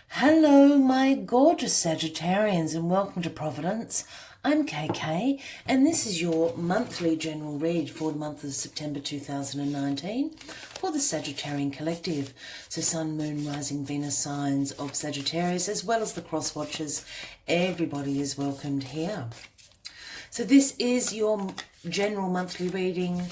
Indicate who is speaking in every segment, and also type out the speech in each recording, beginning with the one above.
Speaker 1: Hello, my gorgeous Sagittarians, and welcome to Providence. I'm KK, and this is your monthly general read for the month of September 2019 for the Sagittarian Collective. So Sun, Moon, Rising, Venus signs of Sagittarius, as well as the cross watchers. Everybody is welcomed here. So this is your general monthly reading.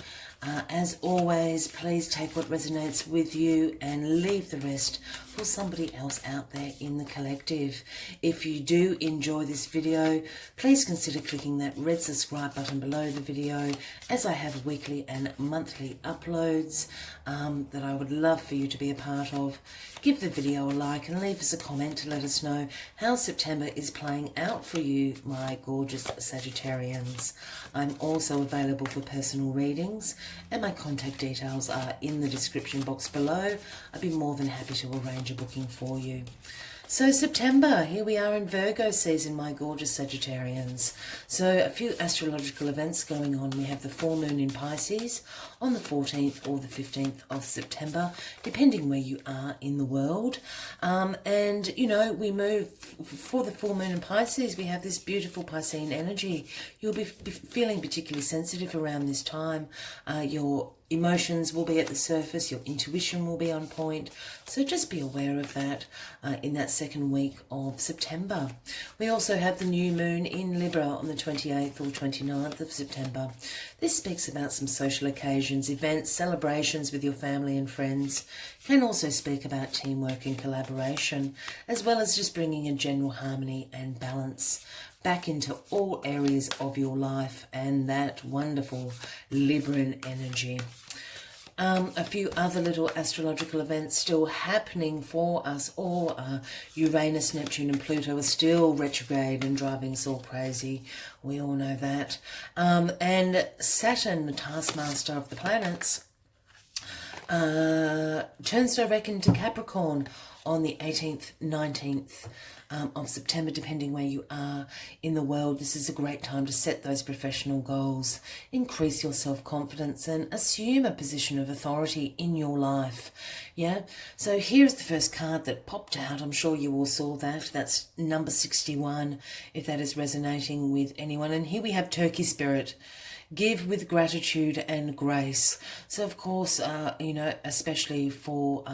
Speaker 1: As always, please take what resonates with you and leave the rest for somebody else out there in the collective. If you do enjoy this video, please consider clicking that red subscribe button below the video, as I have weekly and monthly uploads that I would love for you to be a part of. Give the video a like and leave us a comment to let us know how September is playing out for you, my gorgeous Sagittarians. I'm also available for personal readings, and my contact details are in the description box below. I'd be more than happy to arrange a booking for you. So September, here we are in Virgo season, my gorgeous Sagittarians. So a few astrological events going on. We have the full moon in Pisces on the 14th or the 15th of September, depending where you are in the world. And, you know, we move for the full moon in Pisces. We have this beautiful Piscean energy. You'll be feeling particularly sensitive around this time. Your emotions will be at the surface, your intuition will be on point, so just be aware of that in that second week of September. We also have the new moon in Libra on the 28th or 29th of September. This speaks about some social occasions, events, celebrations with your family and friends. Can also speak about teamwork and collaboration, as well as just bringing a general harmony and balance back into all areas of your life and that wonderful Libran energy. A few other little astrological events still happening for us all. Uranus, Neptune and Pluto are still retrograde and driving us all crazy. We all know that. And Saturn, the taskmaster of the planets, turns direct into Capricorn on the 18th, 19th of September, depending where you are in the world. This is a great time to set those professional goals, increase your self-confidence and assume a position of authority in your life. Yeah, so here's the first card that popped out. I'm sure you all saw that. That's number 61, if that is resonating with anyone. And here we have Turkey Spirit. Give with gratitude and grace. So of course, you know, especially for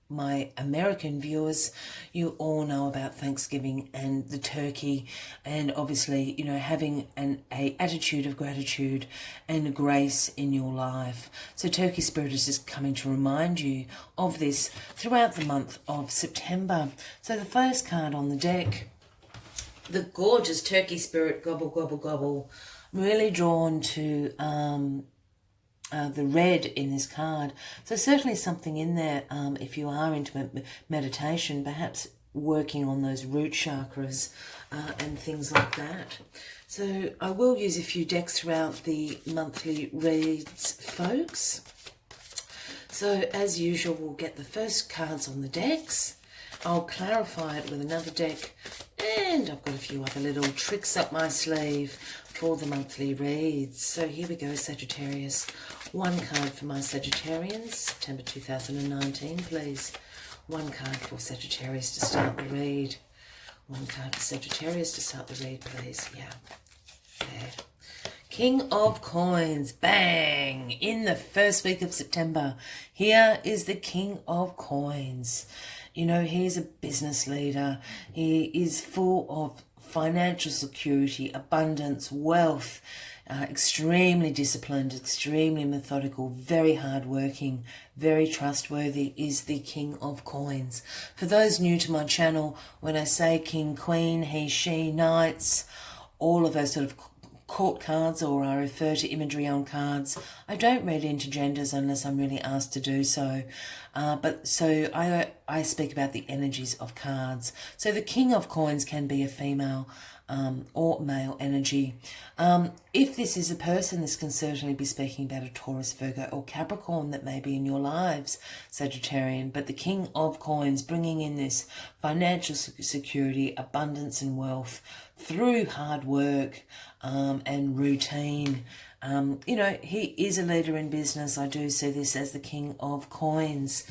Speaker 1: my American viewers, you all know about Thanksgiving and the turkey, and obviously, you know, having a attitude of gratitude and grace in your life. So Turkey Spirit is just coming to remind you of this throughout the month of September. So the first card on the deck, the gorgeous Turkey Spirit, gobble, gobble, gobble. I'm really drawn to the red in this card. So certainly something in there, if you are into meditation, perhaps working on those root chakras and things like that. So I will use a few decks throughout the monthly reads, folks. So as usual, we'll get the first cards on the decks. I'll clarify it with another deck, and I've got a few other little tricks up my sleeve for the monthly reads. So here we go, Sagittarius. One card for my Sagittarians, September 2019, please. One card for Sagittarius to start the read. One card for Sagittarius to start the read, please. Yeah, there. King of Coins, bang! In the first week of September, here is the King of Coins. You know, he's a business leader. He is full of financial security, abundance, wealth, extremely disciplined, extremely methodical, very hardworking, very trustworthy is the King of Coins. For those new to my channel, when I say king, queen, he, she, knights, all of those sort of court cards, or I refer to imagery on cards, I don't read into genders unless I'm really asked to do so. But so I speak about the energies of cards. So the King of Coins can be a female or male energy. If this is a person, this can certainly be speaking about a Taurus, Virgo or Capricorn that may be in your lives, Sagittarian. But the King of Coins bringing in this financial security, abundance and wealth through hard work and routine. You know, he is a leader in business. I do see this as the King of Coins.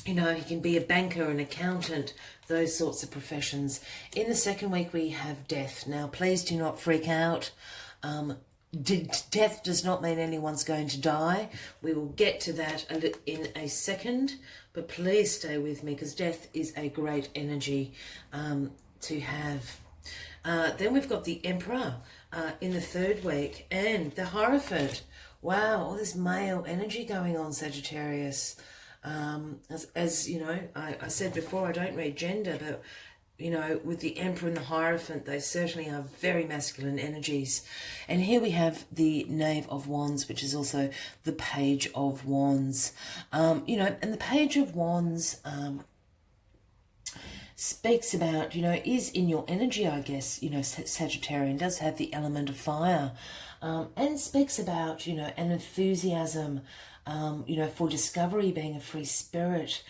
Speaker 1: You know, he can be a banker, an accountant, those sorts of professions. In the second week, we have death. Now, please do not freak out. Death does not mean anyone's going to die. We will get to that in a second, but please stay with me because death is a great energy to have. Then we've got the Emperor in the third week and the Hierophant. Wow, all this male energy going on, Sagittarius. As you know, I said before, I don't read gender, but you know, with the Emperor and the Hierophant, they certainly are very masculine energies. And here we have the Knave of Wands, which is also the Page of Wands. You know, and the Page of Wands speaks about, you know, is in your energy, I guess, you know, Sagittarian does have the element of fire, and speaks about, you know, an enthusiasm, you know, for discovery, being a free spirit.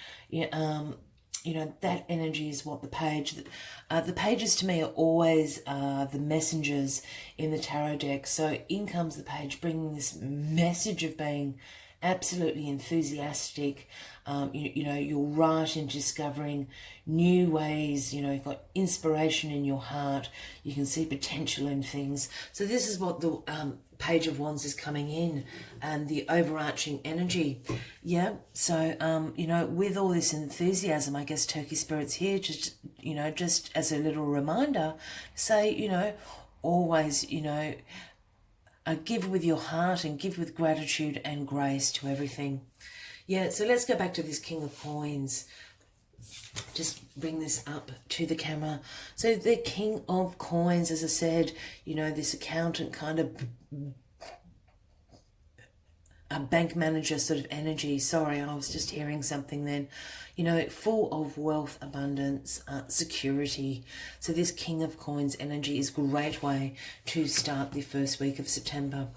Speaker 1: You know, that energy is what the pages to me are always the messengers in the tarot deck. So in comes the page bringing this message of being absolutely enthusiastic. You know, you're right in discovering new ways. You know, you've got inspiration in your heart. You can see potential in things. So this is what the Page of Wands is coming in, and the overarching energy. Yeah, so you know, with all this enthusiasm, I guess Turkey Spirit's here just, you know, just as a little reminder, say, you know, always, you know, give with your heart and give with gratitude and grace to everything. Yeah, so let's go back to this King of Coins. Just bring this up to the camera. So the King of Coins, as I said, you know, this accountant kind of a bank manager sort of energy. Sorry, I was just hearing something then. You know, full of wealth, abundance, security. So this King of Coins energy is a great way to start the first week of September.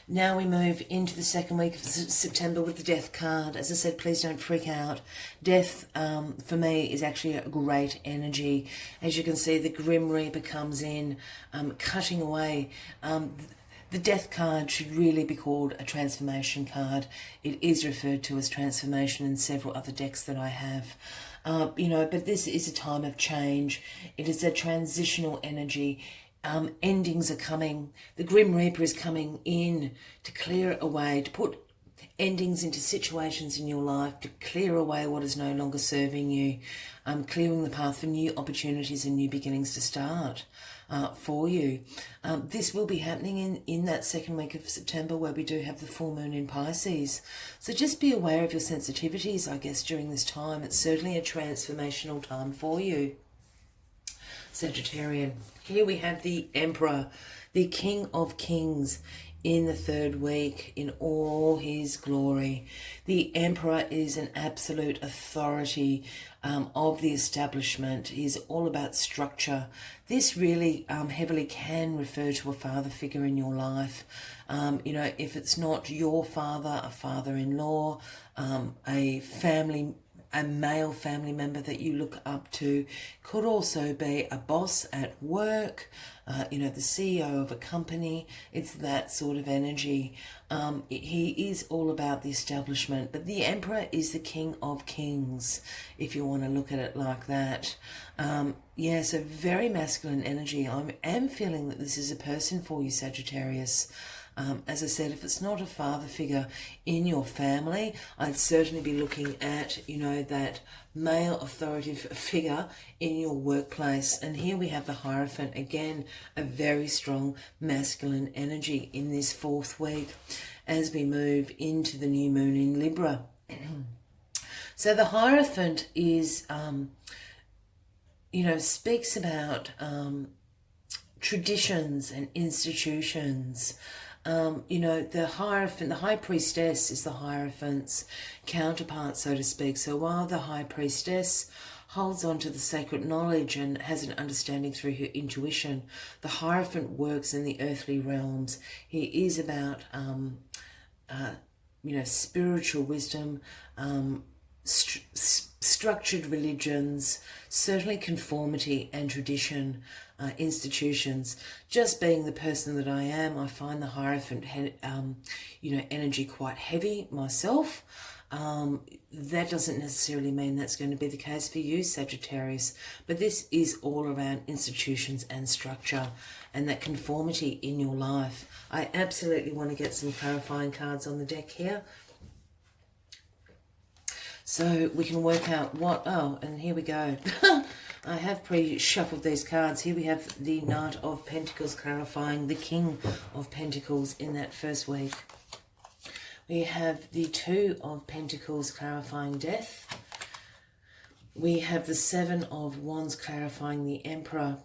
Speaker 1: Now we move into the second week of September with the Death card. As I said, please don't freak out. Death, for me, is actually a great energy. As you can see, the Grim Reaper comes in, cutting away. The Death card should really be called a transformation card. It is referred to as transformation in several other decks that I have. You know, but this is a time of change. It is a transitional energy. Endings are coming. The Grim Reaper is coming in to clear away, to put endings into situations in your life, to clear away what is no longer serving you, clearing the path for new opportunities and new beginnings to start for you. This will be happening in that second week of September, where we do have the full moon in Pisces. So just be aware of your sensitivities, I guess, during this time. It's certainly a transformational time for you, Sagittarian. Here we have the Emperor, the King of Kings in the third week in all his glory. The Emperor is an absolute authority of the establishment. He's all about structure. This really heavily can refer to a father figure in your life. You know, if it's not your father, a father-in-law, a male family member that you look up to, could also be a boss at work, you know, the CEO of a company. It's that sort of energy. He is all about the establishment, but the Emperor is the King of Kings, if you want to look at it like that. Yeah, so very masculine energy. I am feeling that this is a person for you, Sagittarius. As I said, if it's not a father figure in your family, I'd certainly be looking at, you know, that male authoritative figure in your workplace. And here we have the Hierophant, again, a very strong masculine energy in this fourth week as we move into the new moon in Libra. So the Hierophant is, you know, speaks about traditions and institutions. You know, the Hierophant, the High Priestess is the Hierophant's counterpart, so to speak. So while the High Priestess holds on to the sacred knowledge and has an understanding through her intuition, the Hierophant works in the earthly realms. He is about, you know, spiritual wisdom, structured religions, certainly conformity and tradition, institutions. Just being the person that I am, I find the Hierophant, you know, energy quite heavy myself. That doesn't necessarily mean that's going to be the case for you, Sagittarius, but this is all around institutions and structure and that conformity in your life. I absolutely want to get some clarifying cards on the deck here, so we can work out what... Oh, and here we go. I have pre-shuffled these cards. Here we have the Knight of Pentacles clarifying the King of Pentacles in that first week. We have the Two of Pentacles clarifying death. We have the Seven of Wands clarifying the Emperor.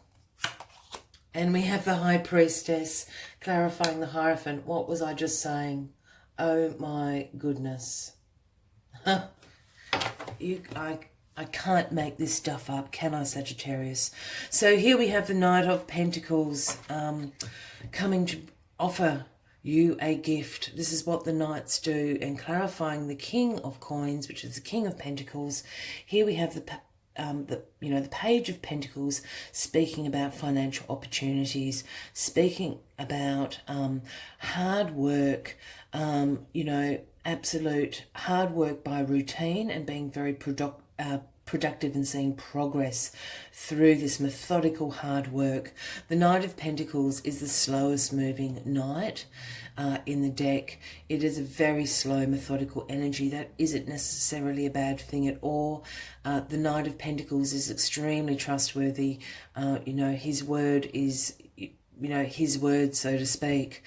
Speaker 1: And we have the High Priestess clarifying the Hierophant. What was I just saying? Oh my goodness. I can't make this stuff up, can I, Sagittarius? So here we have the Knight of Pentacles coming to offer you a gift. This is what the Knights do, and clarifying the King of Coins, which is the King of Pentacles. Here we have the Page of Pentacles, speaking about financial opportunities, speaking about hard work, absolute hard work by routine, and being very productive and seeing progress through this methodical hard work. The Knight of Pentacles is the slowest moving knight in the deck. It is a very slow, methodical energy. That isn't necessarily a bad thing at all. The Knight of Pentacles is extremely trustworthy. His word is... his word, so to speak.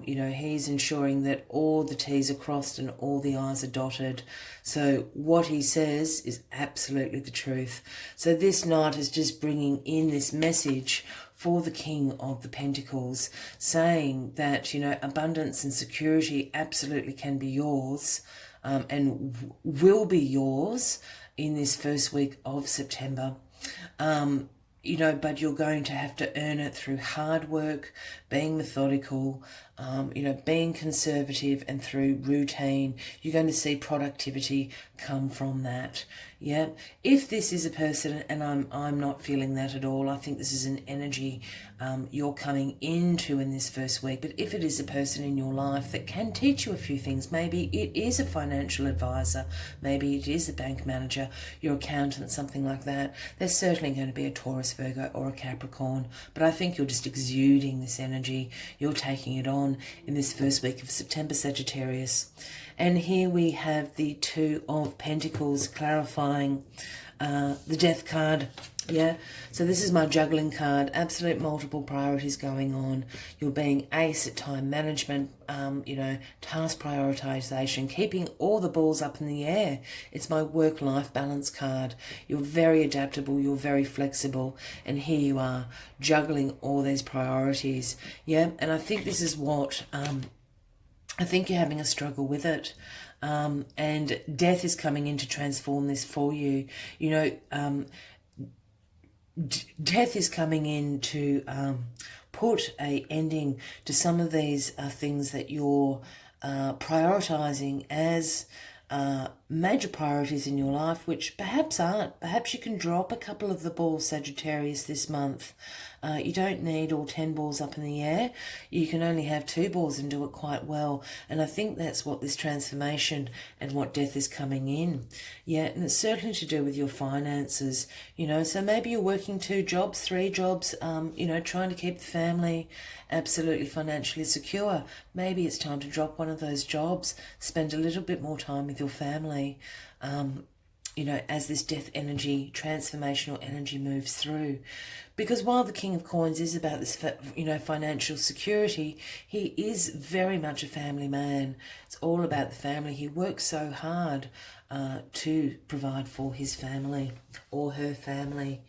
Speaker 1: He's ensuring that all the T's are crossed and all the I's are dotted. So what he says is absolutely the truth. So this Knight is just bringing in this message for the King of the Pentacles, saying that, abundance and security absolutely can be yours, and will be yours in this first week of September. But you're going to have to earn it through hard work, being methodical, being conservative, and through routine. You're going to see productivity come from that. Yeah. If this is a person, and I'm not feeling that at all, I think this is an energy you're coming into in this first week. But if it is a person in your life that can teach you a few things, maybe it is a financial advisor, maybe it is a bank manager, your accountant, something like that, there's certainly going to be a Taurus, Virgo, or a Capricorn. But I think you're just exuding this energy. You're taking it on in this first week of September, Sagittarius. And here we have the Two of Pentacles clarifying the Death card. Yeah, so this is my juggling card. Absolute multiple priorities going on. You're being ace at time management, task prioritization, keeping all the balls up in the air. It's my work-life balance card. You're very adaptable, you're very flexible, and here you are juggling all these priorities. Yeah, and I think this is what, I think you're having a struggle with it. And death is coming in to transform this for you. Death is coming in to put a ending to some of these things that you're prioritizing as major priorities in your life, which perhaps aren't. Perhaps you can drop a couple of the balls, Sagittarius, this month. You don't need all 10 balls up in the air. You can only have 2 balls and do it quite well. And I think that's what this transformation and what death is coming in. Yeah, and it's certainly to do with your finances, so maybe you're working 2 jobs, 3 jobs, trying to keep the family absolutely financially secure. Maybe it's time to drop one of those jobs, spend a little bit more time with your family, as this death energy, transformational energy moves through. Because while the King of Coins is about this, financial security, he is very much a family man. It's all about the family. He works so hard to provide for his family or her family.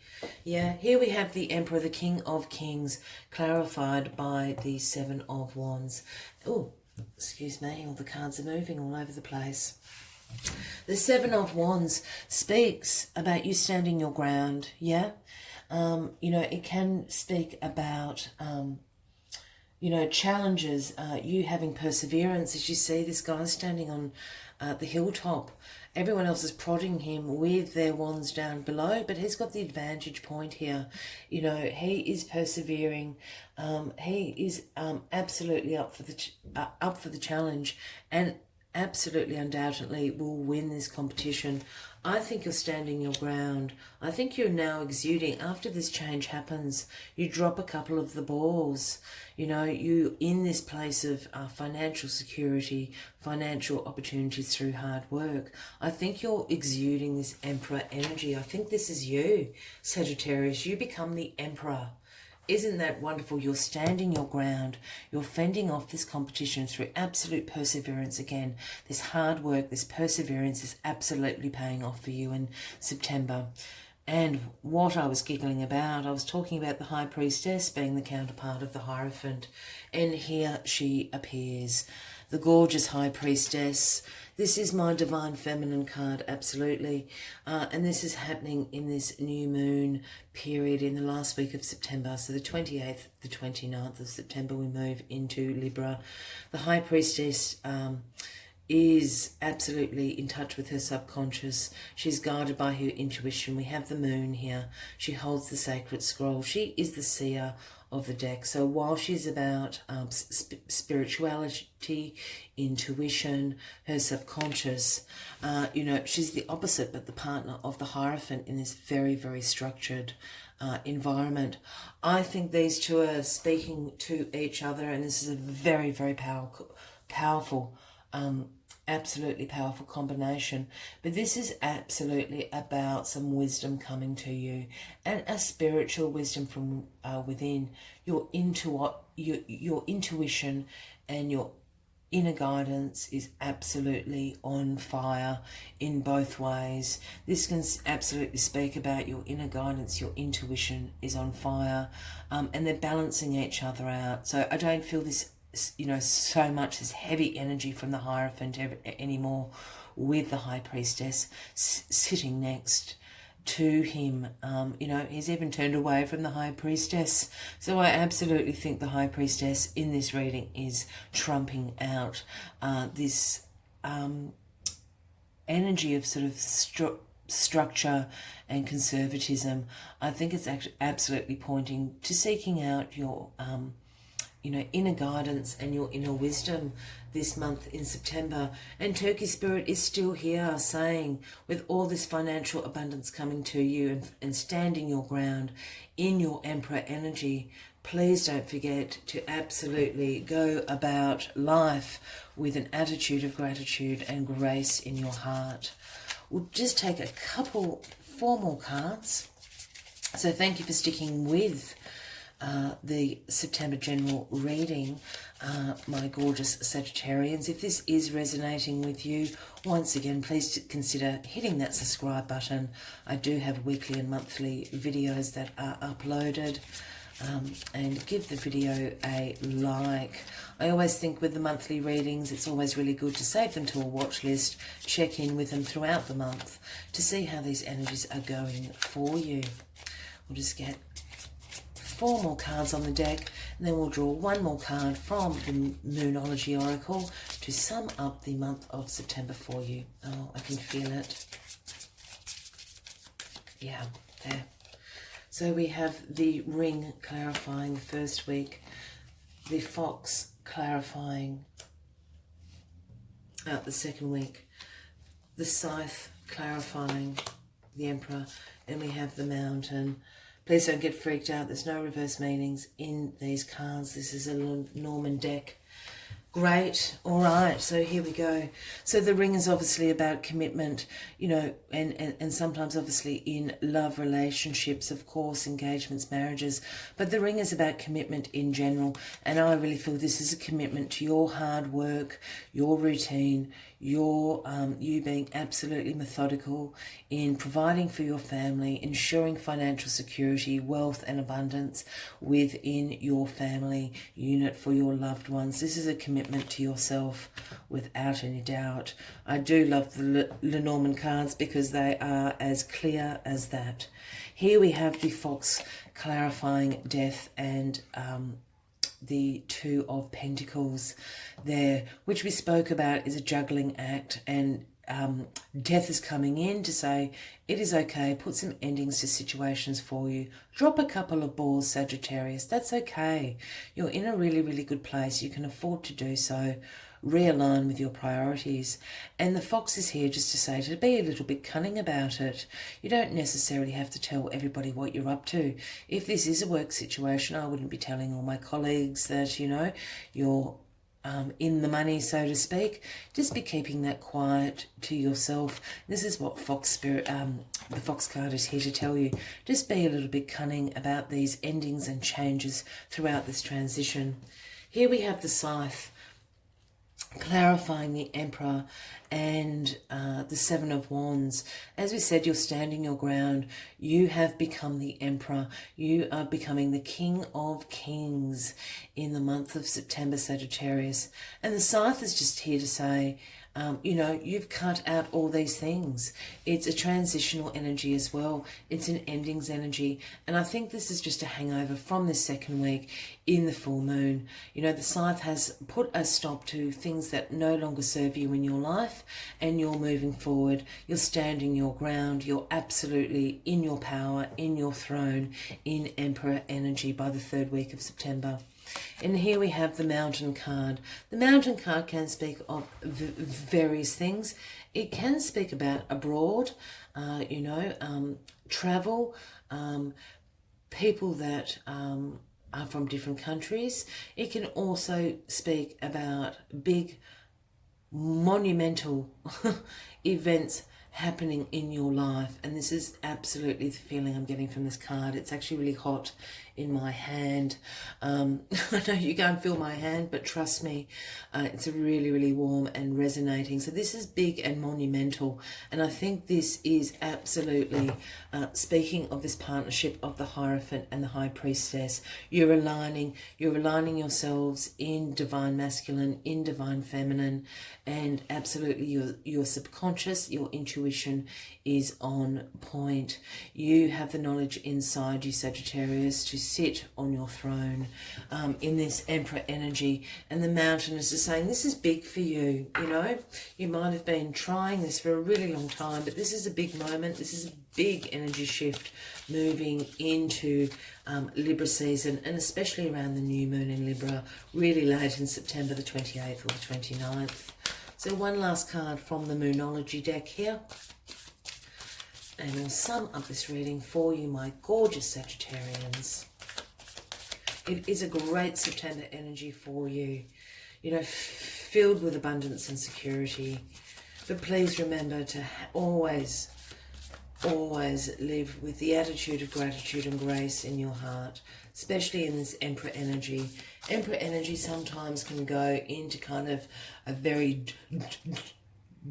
Speaker 1: Yeah, here we have the Emperor, the King of Kings, clarified by the Seven of Wands. Oh, excuse me, all the cards are moving all over the place. The Seven of Wands speaks about you standing your ground, yeah? It can speak about, challenges, you having perseverance. As you see, this guy standing on the hilltop. Everyone else is prodding him with their wands down below, but he's got the advantage point here. He is persevering. He is absolutely up for the challenge, and absolutely, undoubtedly will win this competition. I think you're standing your ground. I think you're now exuding, after this change happens, you drop a couple of the balls. You know, you in this place of financial security, financial opportunities through hard work. I think you're exuding this Emperor energy. I think this is you, Sagittarius. You become the Emperor. Isn't that wonderful? You're standing your ground. You're fending off this competition through absolute perseverance again. This hard work, this perseverance is absolutely paying off for you in September. And what I was giggling about, I was talking about the High Priestess being the counterpart of the Hierophant. And here she appears, the gorgeous High Priestess. This is my Divine Feminine card, absolutely. And this is happening in this new moon period in the last week of September. So the 28th, the 29th of September, we move into Libra. The High Priestess is absolutely in touch with her subconscious. She's guided by her intuition. We have the moon here. She holds the sacred scroll. She is the seer of the deck. So while she's about spirituality, intuition, her subconscious, you know, she's the opposite, but the partner of the Hierophant in this very, very structured environment. I think these two are speaking to each other, and this is a very, very powerful absolutely powerful combination. But this is absolutely about some wisdom coming to you, and a spiritual wisdom from within. Your intuition and your inner guidance is absolutely on fire in both ways. This can absolutely speak about your inner guidance. Your intuition is on fire, and they're balancing each other out. So I don't feel this, you know, so much this heavy energy from the Hierophant anymore, with the High Priestess sitting next to him. You know, he's even turned away from the High Priestess. So I absolutely think the High Priestess in this reading is trumping out this energy of sort of structure and conservatism. I think it's actually absolutely pointing to seeking out your you know, inner guidance and your inner wisdom this month in September. And Turkey Spirit is still here, saying, with all this financial abundance coming to you and standing your ground in your Emperor energy, please don't forget to absolutely go about life with an attitude of gratitude and grace in your heart. We'll just take a couple, 4 more cards. So thank you for sticking with the September general reading, my gorgeous Sagittarians. If this is resonating with you, once again, please consider hitting that subscribe button. I do have weekly and monthly videos that are uploaded, and give the video a like. I always think with the monthly readings, it's always really good to save them to a watch list, check in with them throughout the month to see how these energies are going for you. We'll just get 4 more cards on the deck, and then we'll draw 1 more card from the Moonology Oracle to sum up the month of September for you. Oh, I can feel it. Yeah, there. So we have the Ring clarifying the first week, the Fox clarifying the second week, the Scythe clarifying the Emperor, and we have the Mountain. Please don't get freaked out. There's no reverse meanings in these cards. This is a Norman deck. Great. All right. So here we go. So the Ring is obviously about commitment, you know, and sometimes obviously in love relationships, of course, engagements, marriages. But the Ring is about commitment in general. And I really feel this is a commitment to your hard work, your routine, your you being absolutely methodical in providing for your family, ensuring financial security, wealth and abundance within your family unit for your loved ones. This is a commitment to yourself without any doubt. I do love the Lenormand cards because they are as clear as that. Here we have the Fox clarifying death and the Two of Pentacles there, which we spoke about is a juggling act, and death is coming in to say it is okay, put some endings to situations for you, drop a couple of balls, Sagittarius, that's okay. You're in a really, really good place. You can afford to do so realign with your priorities. And the fox is here just to say to be a little bit cunning about it. You don't necessarily have to tell everybody what you're up to. If this is a work situation, I wouldn't be telling all my colleagues that, you know, you're in the money, so to speak. Just be keeping that quiet to yourself. This is what Fox Spirit, the Fox card is here to tell you. Just be a little bit cunning about these endings and changes throughout this transition. Here we have the Scythe, clarifying the Emperor and the Seven of Wands. As we said, you're standing your ground. You have become the Emperor. You are becoming the King of Kings in the month of September, Sagittarius. And the Scythe is just here to say, you know, you've cut out all these things. It's a transitional energy as well. It's an endings energy. And I think this is just a hangover from this second week in the full moon. You know, the Scythe has put a stop to things that no longer serve you in your life, and you're moving forward. You're standing your ground. You're absolutely in your power, in your throne, in Emperor energy by the third week of September. And here we have the Mountain card. The Mountain card can speak of various things. It can speak about abroad, you know, travel, people that are from different countries. It can also speak about big, monumental events happening in your life. And this is absolutely the feeling I'm getting from this card. It's actually really hot in my hand. I know you can't feel my hand, but trust me, it's really, really warm and resonating. So this is big and monumental. And I think this is absolutely speaking of this partnership of the Hierophant and the High Priestess. You're aligning yourselves in divine masculine, in divine feminine, and absolutely your subconscious, your intuition is on point. You have the knowledge inside you, Sagittarius, to sit on your throne in this Emperor energy. And the Mountain is just saying this is big for you. You know, you might have been trying this for a really long time, but this is a big moment. This is a big energy shift moving into Libra season, and especially around the new moon in Libra, really late in September, the 28th or the 29th. So one last card from the Moonology deck here. And we'll sum up this reading for you, my gorgeous Sagittarians. It is a great September energy for you, you know, filled with abundance and security. But please remember to always live with the attitude of gratitude and grace in your heart, especially in this Emperor energy. Emperor energy sometimes can go into kind of a very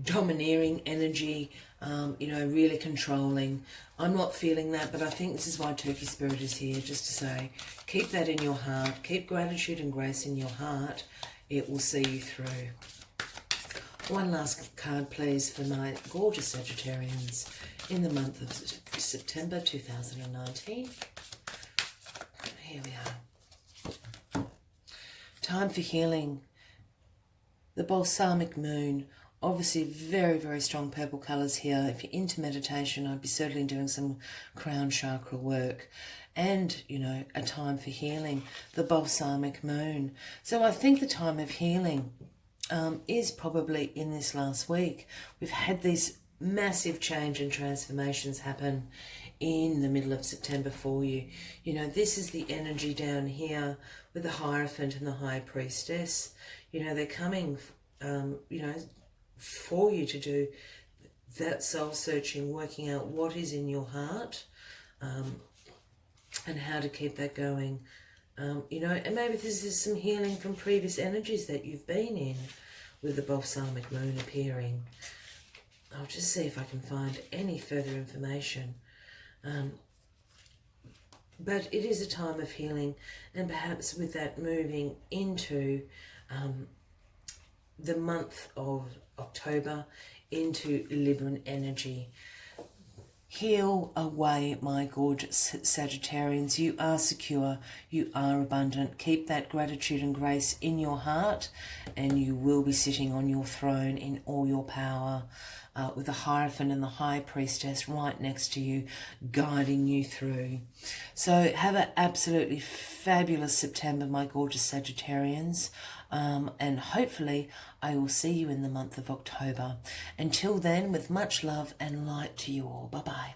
Speaker 1: domineering energy, you know, really controlling. I'm not feeling that, but I think this is why Turkey Spirit is here, just to say, keep that in your heart, keep gratitude and grace in your heart. It will see you through. One last card, please, for my gorgeous Sagittarians in the month of September 2019. Here we are. Time for healing. The balsamic moon. Obviously very, very strong purple colours here. If you're into meditation, I'd be certainly doing some crown chakra work. And, you know, a time for healing. The balsamic moon. So I think the time of healing is probably in this last week. We've had these massive change and transformations happen in the middle of September for you. You know, this is the energy down here with the Hierophant and the High Priestess. You know, they're coming, you know, for you to do that soul-searching, working out what is in your heart, and how to keep that going. You know, and maybe this is some healing from previous energies that you've been in with the balsamic moon appearing. I'll just see if I can find any further information. But it is a time of healing, and perhaps with that moving into the month of October, into Libran energy. Heal away, my gorgeous Sagittarians. You are secure. You are abundant. Keep that gratitude and grace in your heart, and you will be sitting on your throne in all your power, with the Hierophant and the High Priestess right next to you, guiding you through. So have an absolutely fabulous September, my gorgeous Sagittarians. And hopefully I will see you in the month of October. Until then, with much love and light to you all. Bye-bye.